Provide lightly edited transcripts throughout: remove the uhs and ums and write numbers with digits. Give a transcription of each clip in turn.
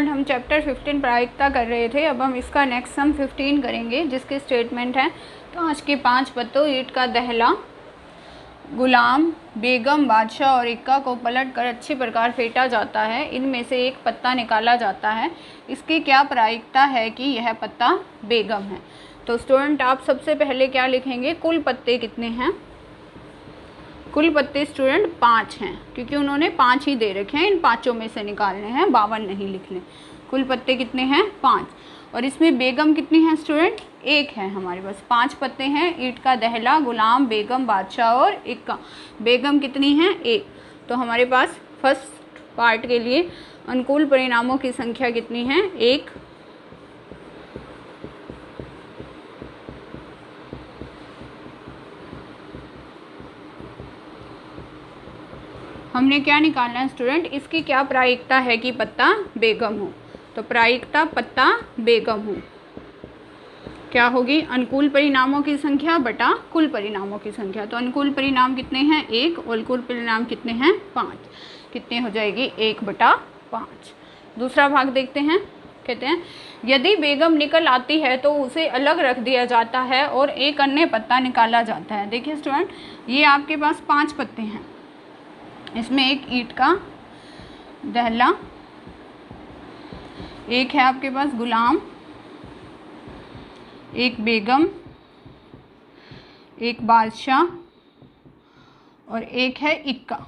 Student हम chapter 15 प्रायिकता कर रहे थे। अब हम इसका नेक्स्ट सम 15 करेंगे, जिसकी स्टेटमेंट है कांच के 5 पत्तों, ईंट का दहला, गुलाम, बेगम, बादशाह और इक्का को पलटकर अच्छी प्रकार फेंटा जाता है। इनमें से एक पत्ता निकाला जाता है। इसकी क्या प्रायिकता है कि यह पत्ता बेगम है। तो स्टूडेंट आप सबसे पहले क्या लिखेंगे, कुल पत्ते कितने हैं। कुल पत्ते स्टूडेंट 5 हैं, क्योंकि उन्होंने 5 ही दे रखे हैं, इन 5 में से निकालने हैं, 52 नहीं लिखने। कुल पत्ते कितने हैं, 5। और इसमें बेगम कितनी है स्टूडेंट, 1 है। हमारे पास 5 पत्ते हैं, ईंट का दहला, गुलाम, बेगम, बादशाह और इक्का। बेगम कितनी है, 1। तो हमारे पास फर्स्ट पार्ट के लिए अनुकूल परिणामों की संख्या कितनी है, 1। हमने क्या निकालना है स्टूडेंट, इसकी क्या प्रायिकता है कि पत्ता बेगम हो। तो प्रायिकता पत्ता बेगम हो क्या होगी, अनुकूल परिणामों की संख्या बटा कुल परिणामों की संख्या। तो अनुकूल परिणाम कितने हैं, 1, और कुल परिणाम कितने हैं, 5। कितने हो जाएगी, 1/5। दूसरा भाग देखते हैं। कहते हैं यदि बेगम निकल आती है तो उसे अलग रख दिया जाता है और एक अन्य पत्ता निकाला जाता है। देखिए स्टूडेंट, ये आपके पास 5 पत्ते हैं। इसमें एक ईंट का दहला, एक है आपके पास गुलाम, एक बेगम, एक बादशाह और एक है इक्का।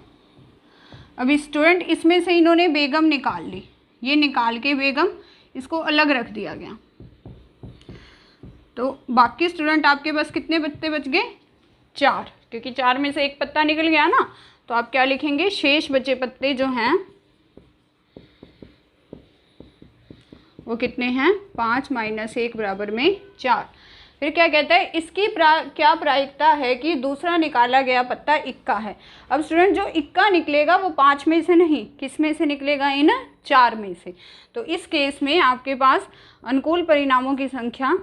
अभी स्टूडेंट इसमें से इन्होंने बेगम निकाल ली, ये निकाल के बेगम इसको अलग रख दिया गया। तो बाकी स्टूडेंट आपके पास कितने पत्ते बच गए, 4, क्योंकि 4 में से एक पत्ता निकल गया ना। तो आप क्या लिखेंगे, शेष बचे पत्ते जो हैं वो कितने हैं, 5 - 1 बराबर में 4। फिर क्या कहता है, इसकी क्या प्रायिकता है कि दूसरा निकाला गया पत्ता इक्का है। अब स्टूडेंट जो इक्का निकलेगा वो 5 में से नहीं, किस में से निकलेगा, इन 4 में से। तो इस केस में आपके पास अनुकूल परिणामों की संख्या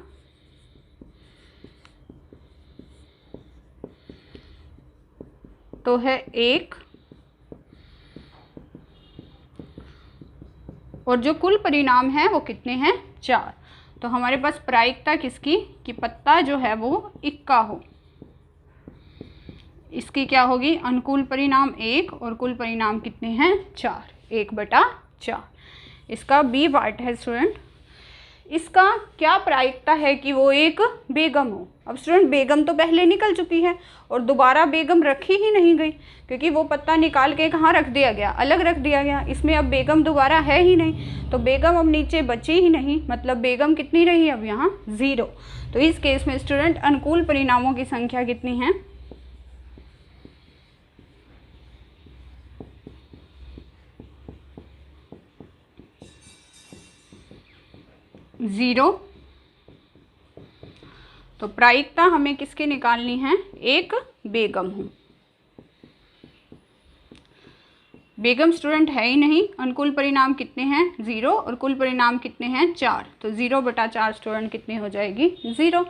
तो है 1, और जो कुल परिणाम है वो कितने हैं, 4। तो हमारे पास प्रायिकता किसकी, कि पत्ता जो है वो इक्का हो। इसकी क्या होगी, अनुकूल परिणाम 1 और कुल परिणाम कितने हैं, 4, 1/4। इसका बी पार्ट है स्टूडेंट, इसका क्या प्रायिकता है कि वो एक बेगम हो। अब स्टूडेंट बेगम तो पहले निकल चुकी है और दोबारा बेगम रखी ही नहीं गई, क्योंकि वो पत्ता निकाल के कहाँ रख दिया गया, अलग रख दिया गया। इसमें अब बेगम दोबारा है ही नहीं, तो बेगम अब नीचे बची ही नहीं, मतलब बेगम कितनी रही अब यहाँ, 0। तो इस केस में स्टूडेंट अनुकूल परिणामों की संख्या कितनी है, 0। तो प्रायिकता हमें किसकी निकालनी है, एक बेगम हो। बेगम स्टूडेंट है ही नहीं। अनुकूल परिणाम कितने हैं, 0, और कुल परिणाम कितने हैं, 4। तो 0/4 स्टूडेंट कितनी हो जाएगी, 0।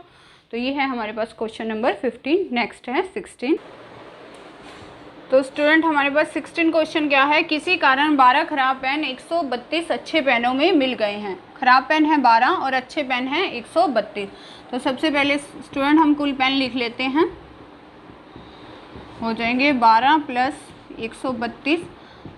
तो ये है हमारे पास क्वेश्चन नंबर 15। नेक्स्ट है 16। तो स्टूडेंट हमारे पास 16 क्वेश्चन क्या है, किसी कारण 12 खराब पेन 132 अच्छे पेनों में मिल गए हैं। खराब पेन है 12 और अच्छे पेन है 132। तो सबसे पहले स्टूडेंट हम कुल पेन लिख लेते हैं, हो जाएंगे 12 + 132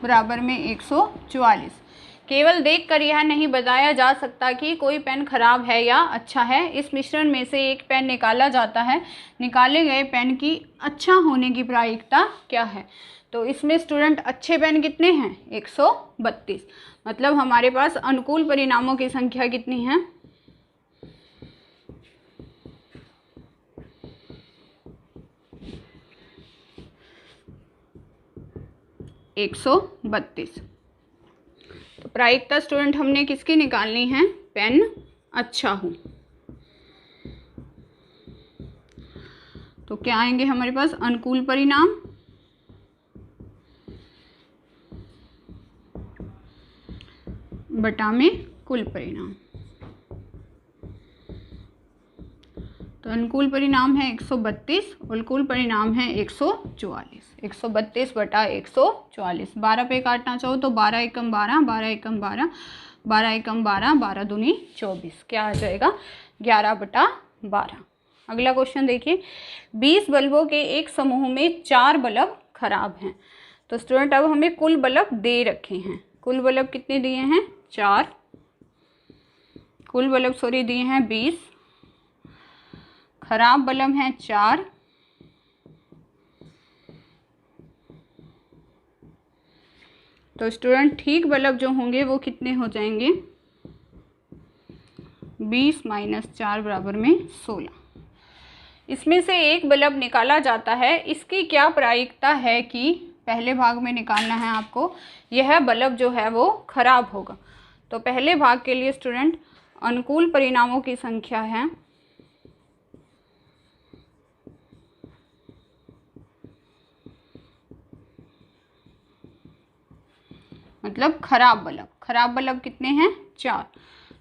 बराबर में 144। केवल देखकर यह नहीं बताया जा सकता कि कोई पेन खराब है या अच्छा है। इस मिश्रण में से एक पेन निकाला जाता है। निकाले गए पेन की अच्छा होने की प्रायिकता क्या है। तो इसमें स्टूडेंट अच्छे पेन कितने हैं, 132। मतलब हमारे पास अनुकूल परिणामों की संख्या कितनी है, 132। तो प्रायिकता स्टूडेंट हमने किसकी निकालनी है, पेन अच्छा हो। तो क्या आएंगे हमारे पास, अनुकूल परिणाम बटा में कुल परिणाम। तो अनुकूल परिणाम है 132 और कुल परिणाम है 144। 132/144। 12 पे काटना चाहो तो 12 एकम 12, 12 एकम 12, 12 एकम 12, 12 दूनी 24, क्या आ जाएगा 11/12। अगला क्वेश्चन देखिए, 20 बल्बों के एक समूह में 4 बल्ब खराब हैं। तो स्टूडेंट अब हमें कुल बल्ब दे रखे हैं, कुल बल्ब कितने दिए हैं 4, कुल बल्ब दिए हैं 20, खराब बल्ब हैं 4, तो स्टूडेंट ठीक बल्ब जो होंगे वो कितने हो जाएंगे 20 - 4 बराबर में 16। इसमें से एक बल्ब निकाला जाता है, इसकी क्या प्रायिकता है कि पहले भाग में निकालना है आपको, यह बल्ब जो है वो खराब होगा। तो पहले भाग के लिए स्टूडेंट अनुकूल परिणामों की संख्या है मतलब खराब बल्ब कितने हैं 4।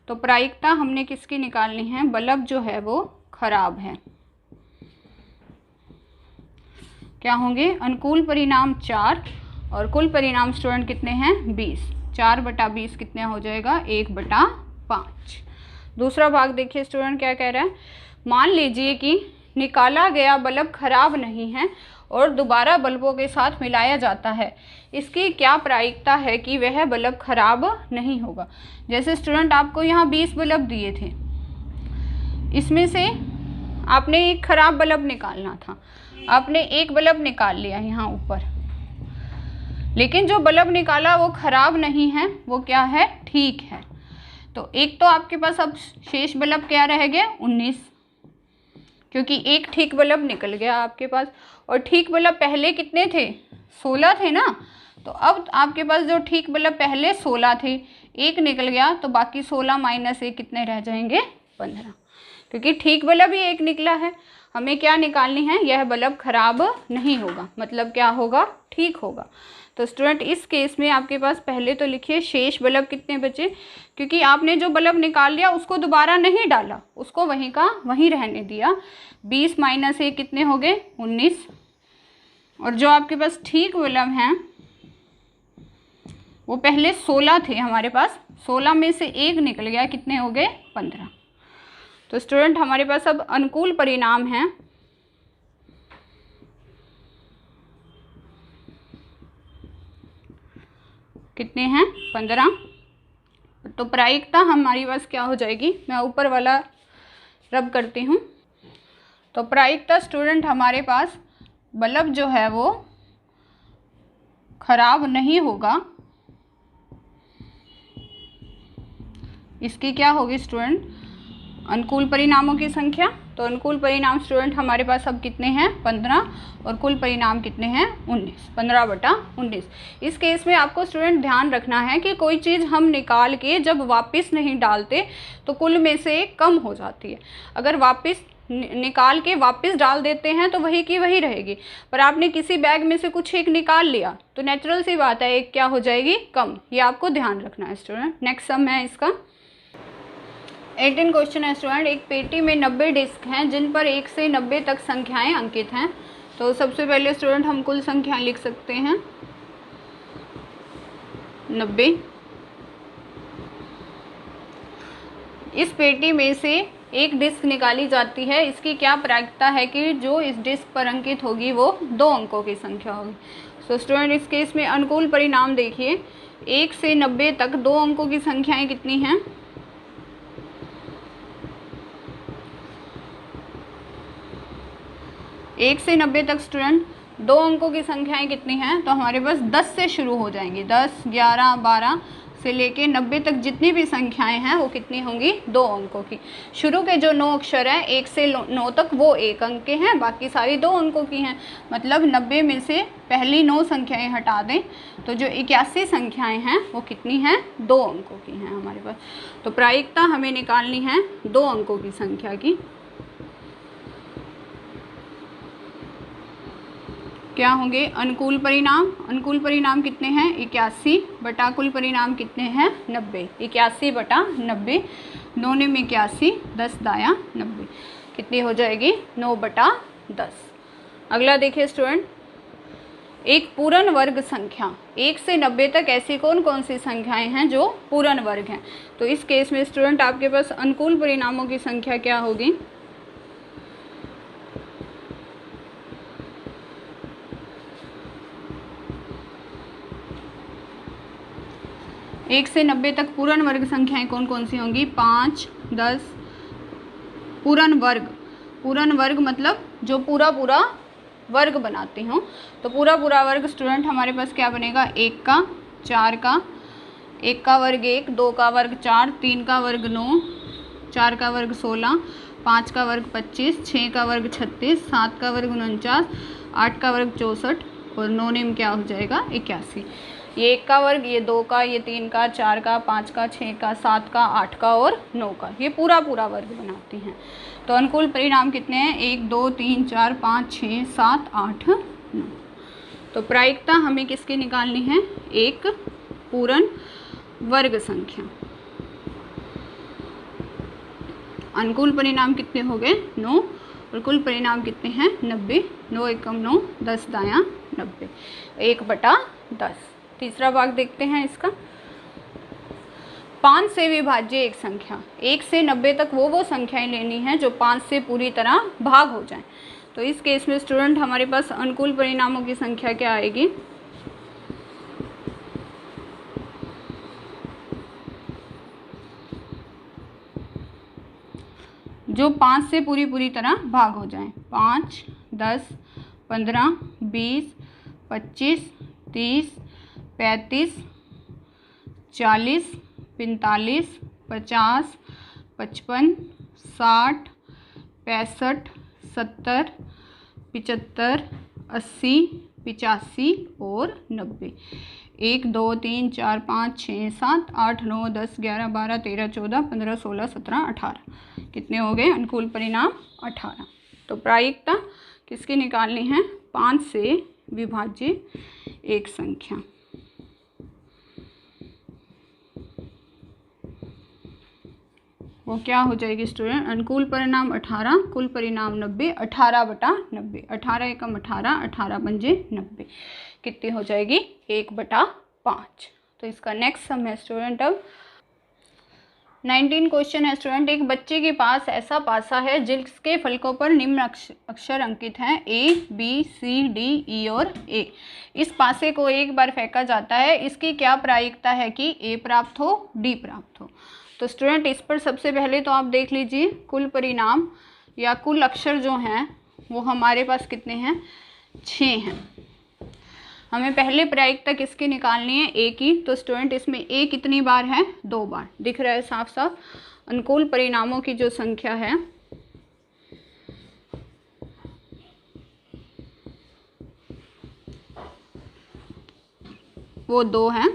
तो प्रायिकता हमने किसकी निकालनी है, बल्ब जो है वो खराब है, क्या होंगे अनुकूल परिणाम 4 और कुल परिणाम स्टूडेंट कितने हैं 20, 4/20 कितने हो जाएगा 1/5। दूसरा भाग देखिए स्टूडेंट क्या कह रहा है, मान लीजिए कि निकाला गया बल्ब खराब नहीं है और दोबारा बल्बों के साथ मिलाया जाता है, इसकी क्या प्रायिकता है कि वह बल्ब खराब नहीं होगा। जैसे स्टूडेंट आपको यहाँ 20 बल्ब दिए थे, इसमें से आपने एक खराब बल्ब निकालना था, आपने एक बल्ब निकाल लिया यहाँ ऊपर, लेकिन जो बल्ब निकाला वो खराब नहीं है, वो क्या है ठीक है। तो एक तो आपके पास अब शेष बल्ब क्या रह गया 19, क्योंकि एक ठीक बल्ब निकल गया आपके पास, और ठीक बल्ब पहले कितने थे 16 थे ना। तो अब आपके पास जो ठीक बल्ब पहले 16 थे, एक निकल गया, तो बाकी 16 - 1 कितने रह जाएंगे 15, क्योंकि ठीक बल्ब ही एक निकला है। हमें क्या निकालनी है, यह बल्ब खराब नहीं होगा, मतलब क्या होगा ठीक होगा। तो स्टूडेंट इस केस में आपके पास पहले तो लिखिए शेष बल्ब कितने बचे, क्योंकि आपने जो बल्ब निकाल लिया उसको दोबारा नहीं डाला, उसको वहीं का वहीं रहने दिया। 20 - 1 कितने हो गए 19, और जो आपके पास ठीक बल्ब हैं वो पहले 16 थे हमारे पास, 16 में से एक निकल गया, कितने हो गए 15। तो स्टूडेंट हमारे पास अब अनुकूल परिणाम हैं कितने हैं 15। तो प्रायिकता हमारी पास क्या हो जाएगी, मैं ऊपर वाला रब करती हूँ। तो प्रायिकता स्टूडेंट हमारे पास बल्ब जो है वो खराब नहीं होगा, इसकी क्या होगी स्टूडेंट अनुकूल परिणामों की संख्या। तो अनुकूल परिणाम स्टूडेंट हमारे पास अब कितने हैं 15, और कुल परिणाम कितने हैं 19, 15/19। इस केस में आपको स्टूडेंट ध्यान रखना है कि कोई चीज़ हम निकाल के जब वापस नहीं डालते तो कुल में से कम हो जाती है। अगर वापस निकाल के वापस डाल देते हैं तो वही की वही रहेगी, पर आपने किसी बैग में से कुछ एक निकाल लिया तो नेचुरल सी बात है एक क्या हो जाएगी कम, ये आपको ध्यान रखना है स्टूडेंट। नेक्स्ट सम है इसका 18 क्वेश्चन है स्टूडेंट, एक पेटी में 90 डिस्क हैं जिन पर 1 से 90 तक संख्याएं अंकित हैं। तो सबसे पहले स्टूडेंट हम कुल संख्या लिख सकते हैं 90। इस पेटी में से एक डिस्क निकाली जाती है, इसकी क्या प्रायिकता है कि जो इस डिस्क पर अंकित होगी वो 2 अंकों की संख्या होगी। तो स्टूडेंट इस केस में अनुकूल परिणाम देखिए, 1 से 90 तक 2 अंकों की संख्याएं कितनी हैं 1 से 90 तक स्टूडेंट 2 अंकों की संख्याएं कितनी हैं, तो हमारे पास 10 से शुरू हो जाएंगी, 10, 11, 12 से लेके 90 तक जितनी भी संख्याएं हैं वो कितनी होंगी 2 अंकों की। शुरू के जो 9 अक्षर हैं 1 से 9 तक वो 1 अंक के हैं, बाकी सारी 2 अंकों की हैं। मतलब 90 में से पहली 9 संख्याएं हटा दें तो जो 81 संख्याएं हैं वो कितनी हैं 2 अंकों की हैं हमारे पास। तो प्रायिकता हमें निकालनी है 2 अंकों की संख्या की। क्या होंगे अनुकूल परिणाम कितने हैं 81 बटा कुल परिणाम कितने हैं 90, 81/90, 9 में 81, 10 दाया 90, कितनी हो जाएगी 9/10। अगला देखिए स्टूडेंट, एक पूर्ण वर्ग संख्या, 1 से 90 तक ऐसी कौन कौन सी संख्याएं हैं जो पूर्ण वर्ग हैं। तो इस केस में स्टूडेंट आपके पास अनुकूल परिणामों की संख्या क्या होगी, एक से 90 तक पूर्ण वर्ग संख्याएं कौन कौन सी होंगी, 5, 10। पूर्ण वर्ग मतलब जो पूरा वर्ग बनाती हूँ। तो पूरा वर्ग स्टूडेंट हमारे पास क्या बनेगा, 1 का, 4 का, 1 का वर्ग 1, 2 का वर्ग 4, 3 का वर्ग 9, 4 का वर्ग 16, 5 का वर्ग 25, 6 का वर्ग 36, 7 का वर्ग 49, 8 का वर्ग 64 और 9 नेम क्या हो जाएगा 81। ये 1 का वर्ग, ये 2 का, ये 3 का, 4 का, 5 का, 6 का, 7 का, 8 का और 9 का, ये पूरा वर्ग बनाती हैं। तो अनुकूल परिणाम कितने हैं, 1, 2, 3, 4, 5, 6, 7, 8, 9। तो प्रायिकता हमें किसकी निकालनी है, एक पूर्ण वर्ग संख्या। अनुकूल परिणाम कितने हो गए, 9 और कुल परिणाम कितने हैं 90। 9 एकम 9, 10 दायां 90, 1/10। तीसरा भाग देखते हैं इसका। 5 से विभाज्य एक संख्या, 1 से 90 तक वो संख्याएं लेनी है जो 5 से पूरी तरह भाग हो जाएं। तो इस केस में स्टूडेंट हमारे पास अनुकूल परिणामों की संख्या क्या आएगी, जो 5 से पूरी तरह भाग हो जाएं। 5, 10, 15, 20, 25, 30, 35, 40, 45, 50, 55, 60, 65, 70, 75, 80, 85 और 90। 1, 2, 3, 4, 5, 6, 7, 8, 9, 10, 11, 12, 13, 14, 15, 16, 17, 18। कितने हो गए अनुकूल परिणाम 18। तो प्रायिकता किसकी निकालनी है, 5 से विभाज्य एक संख्या। वो क्या हो जाएगी स्टूडेंट, अनुकूल परिणाम 18, कुल परिणाम 90, 18/90। 18 एकम 18, 18 पंजे 90, कितनी हो जाएगी 1/5। तो इसका नेक्स्ट सम है स्टूडेंट अब 19 क्वेश्चन है स्टूडेंट। एक बच्चे के पास ऐसा पासा है जिसके फलकों पर निम्न अक्षर अंकित हैं A, B, C, D, E और A। इस पासे को एक बार फेंका जाता है, इसकी क्या प्रायिकता है कि A प्राप्त हो, D प्राप्त हो। तो स्टूडेंट इस पर सबसे पहले तो आप देख लीजिए कुल परिणाम या कुल अक्षर जो हैं वो हमारे पास कितने हैं, 6 हैं। हमें पहले प्रायिकता किसकी निकालनी है, A की। तो स्टूडेंट इसमें A कितनी बार है, 2 बार, दिख रहा है साफ साफ। अनुकूल परिणामों की जो संख्या है वो 2 है।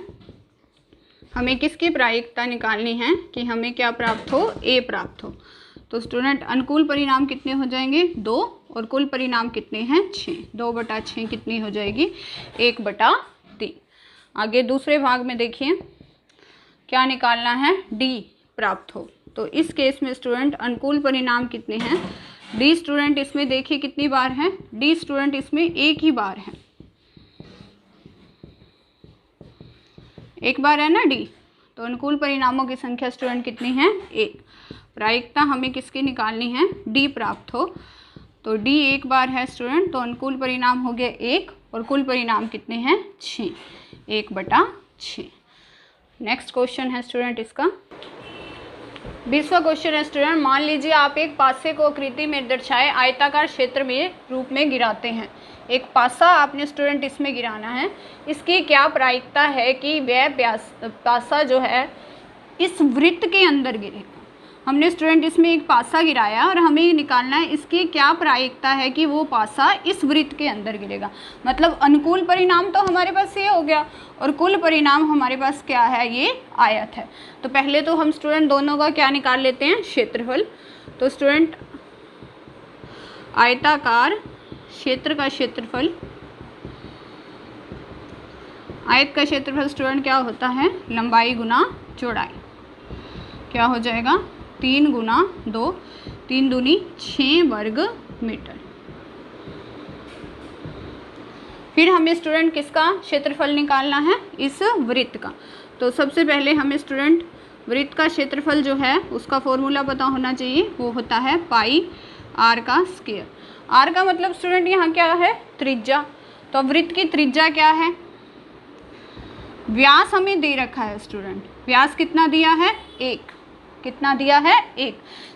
हमें किसकी प्रायिकता निकालनी है कि हमें क्या प्राप्त हो, A प्राप्त हो। तो स्टूडेंट अनुकूल परिणाम कितने हो जाएंगे, 2 और कुल परिणाम कितने हैं, 6। 2/6 कितनी हो जाएगी, 1/3। आगे दूसरे भाग में देखिए क्या निकालना है, D प्राप्त हो। तो इस केस में स्टूडेंट अनुकूल परिणाम कितने हैं, D स्टूडेंट इसमें देखिए कितनी बार है, D स्टूडेंट इसमें एक ही बार है, एक बार है ना D। तो अनुकूल परिणामों की संख्या स्टूडेंट कितनी है, 1। प्रायिकता हमें किसकी निकालनी है, D प्राप्त हो। तो D एक बार है स्टूडेंट, तो अनुकूल परिणाम हो गया 1 और कुल परिणाम कितने हैं, 6, 1/6। नेक्स्ट क्वेश्चन है स्टूडेंट इसका 20वां क्वेश्चन है स्टूडेंट। मान लीजिए आप एक पासे को आकृति में दर्शाए आयताकार क्षेत्र में रूप में गिराते हैं। एक पासा आपने स्टूडेंट इसमें गिराना है, इसकी क्या प्रायिकता है कि वह पासा जो है इस वृत्त के अंदर गिरेगा। हमने स्टूडेंट इसमें एक पासा गिराया और हमें निकालना है इसकी क्या प्रायिकता है कि वो पासा इस वृत्त के अंदर गिरेगा। मतलब अनुकूल परिणाम तो हमारे पास ये हो गया और कुल परिणाम हमारे पास क्या है, ये आयत है। तो पहले तो हम स्टूडेंट दोनों का क्या निकाल लेते हैं, क्षेत्रफल। तो स्टूडेंट आयताकार क्षेत्र का क्षेत्रफल, आयत का क्षेत्रफल स्टूडेंट क्या होता है, लंबाई गुना चौड़ाई। क्या हो जाएगा, 3 गुना 2, 3 दूनी 6 वर्ग मीटर। फिर हमें स्टूडेंट किसका क्षेत्रफल निकालना है, इस वृत्त का। तो सबसे पहले हमें स्टूडेंट वृत्त का क्षेत्रफल जो है उसका फॉर्मूला पता होना चाहिए, वो होता है पाई आर का स्क्वायर। आर का मतलब स्टूडेंट यहाँ क्या है, त्रिज्या। तो वृत्त की त्रिज्या क्या है, व्यास हमें दे रखा है स्टूडेंट, व्यास कितना दिया है, 1। कितना दिया है, 1।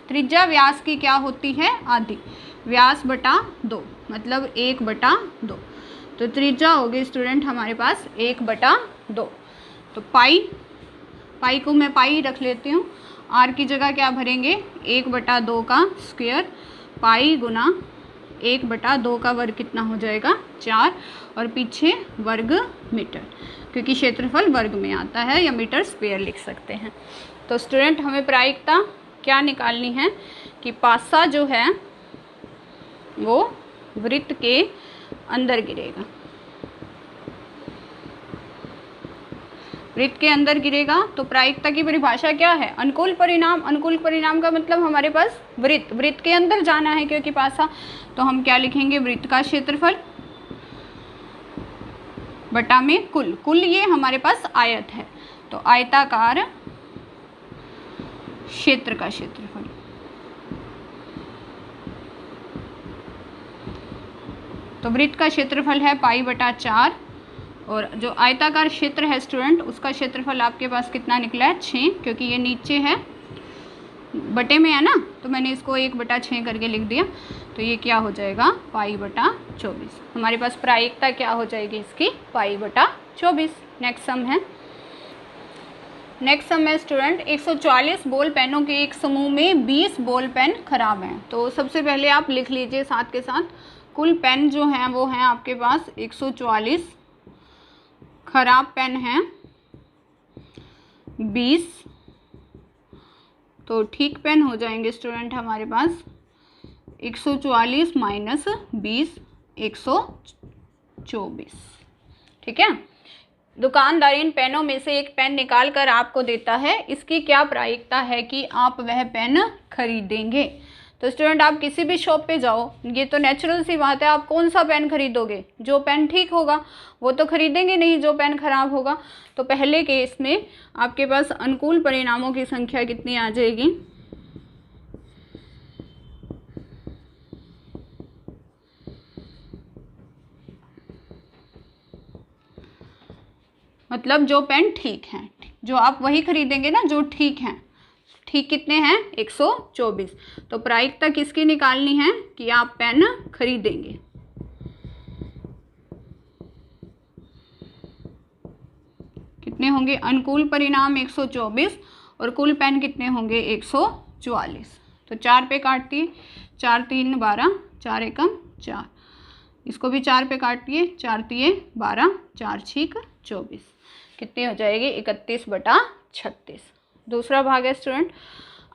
त्रिज्या व्यास की क्या होती है, आधी। व्यास बटा 2 मतलब 1/2। तो त्रिज्या होगी स्टूडेंट हमारे पास 1/2। तो पाई को मैं पाई रख लेती हूँ। आर की जगह क्या भरेंगे, 1/2 का स्क्वायर, पाई गुना 1/2 का वर्ग कितना हो जाएगा, 4, और पीछे वर्ग मीटर, क्योंकि क्षेत्रफल वर्ग में आता है, या मीटर स्क्वायर लिख सकते हैं। तो स्टूडेंट हमें प्रायिकता क्या निकालनी है कि पासा जो है वो वृत्त के अंदर गिरेगा, वृत्त के अंदर गिरेगा। तो प्रायिकता की परिभाषा क्या है, अनुकूल परिणाम। अनुकूल परिणाम का मतलब हमारे पास वृत्त के अंदर जाना है क्योंकि पासा। तो हम क्या लिखेंगे, वृत्त का क्षेत्रफल बटा में कुल ये हमारे पास आयत है, तो आयताकार क्षेत्र का क्षेत्रफल। तो वृत्त का क्षेत्रफल है पाई/4, और जो आयताकार क्षेत्र है स्टूडेंट उसका क्षेत्रफल आपके पास कितना निकला है, 6, क्योंकि ये नीचे है बटे में है ना, तो मैंने इसको 1/6 करके लिख दिया। तो ये क्या हो जाएगा, पाई/24। हमारे पास प्रायिकता क्या हो जाएगी इसकी, पाई/24। नेक्स्ट सम है स्टूडेंट, 144 बॉल पेनों के एक समूह में 20 बॉल पेन खराब हैं। तो सबसे पहले आप लिख लीजिए साथ के साथ, कुल पेन जो हैं वो हैं आपके पास 144, खराब पेन हैं 20। तो ठीक पेन हो जाएंगे स्टूडेंट हमारे पास 144 माइनस 20, 124। ठीक है। दुकानदार इन पेनों में से एक पेन निकाल कर आपको देता है, इसकी क्या प्रायिकता है कि आप वह पेन खरीदेंगे। तो स्टूडेंट आप किसी भी शॉप पे जाओ, ये तो नेचुरल सी बात है, आप कौन सा पेन खरीदोगे, जो पेन ठीक होगा वो तो खरीदेंगे नहीं, जो पेन खराब होगा। तो पहले केस में आपके पास अनुकूल परिणामों की संख्या कितनी आ जाएगी, मतलब जो पेन ठीक हैं, जो आप वही खरीदेंगे ना जो ठीक हैं। ठीक कितने हैं, 124। तो प्रायिकता किसकी निकालनी है कि आप पेन खरीदेंगे। कितने होंगे, अनुकूल परिणाम 124 और कुल पेन कितने होंगे 144। तो 4 पे काटती, 4 3 12, 4 एकम 4, इसको भी 4 पे काटिए, 4 3 12, 4 6 24, कितनी हो जाएगी 31/36। दूसरा भाग है स्टूडेंट,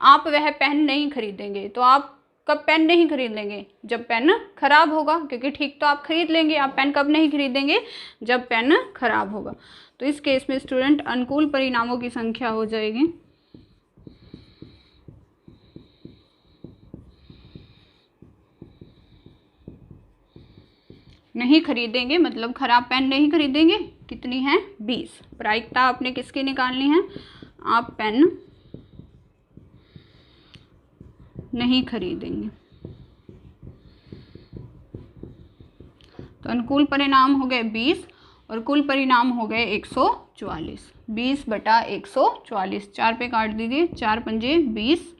आप वह पेन नहीं खरीदेंगे। तो आप कब पेन नहीं खरीदेंगे, जब पेन खराब होगा, क्योंकि ठीक तो आप खरीद लेंगे। आप पेन कब नहीं खरीदेंगे, जब पेन खराब होगा। तो इस केस में स्टूडेंट अनुकूल परिणामों की संख्या हो जाएगी नहीं खरीदेंगे, मतलब खराब पेन नहीं खरीदेंगे, कितनी है 20। प्रायिकता आपने किसकी निकालनी है, आप पेन नहीं खरीदेंगे। तो अनुकूल परिणाम हो गए 20 और कुल परिणाम हो गए 144। 20/144, 4 पे काट दीजिए, 4 पंजे 20,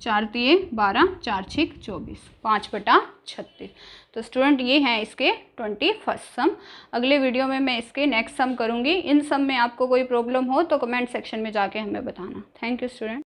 4 तिये 12, 4 6 24, 5/36। तो स्टूडेंट ये हैं इसके 21st सम। अगले वीडियो में मैं इसके नेक्स्ट सम करूँगी। इन सम में आपको कोई प्रॉब्लम हो तो कमेंट सेक्शन में जाके हमें बताना। Thank you student.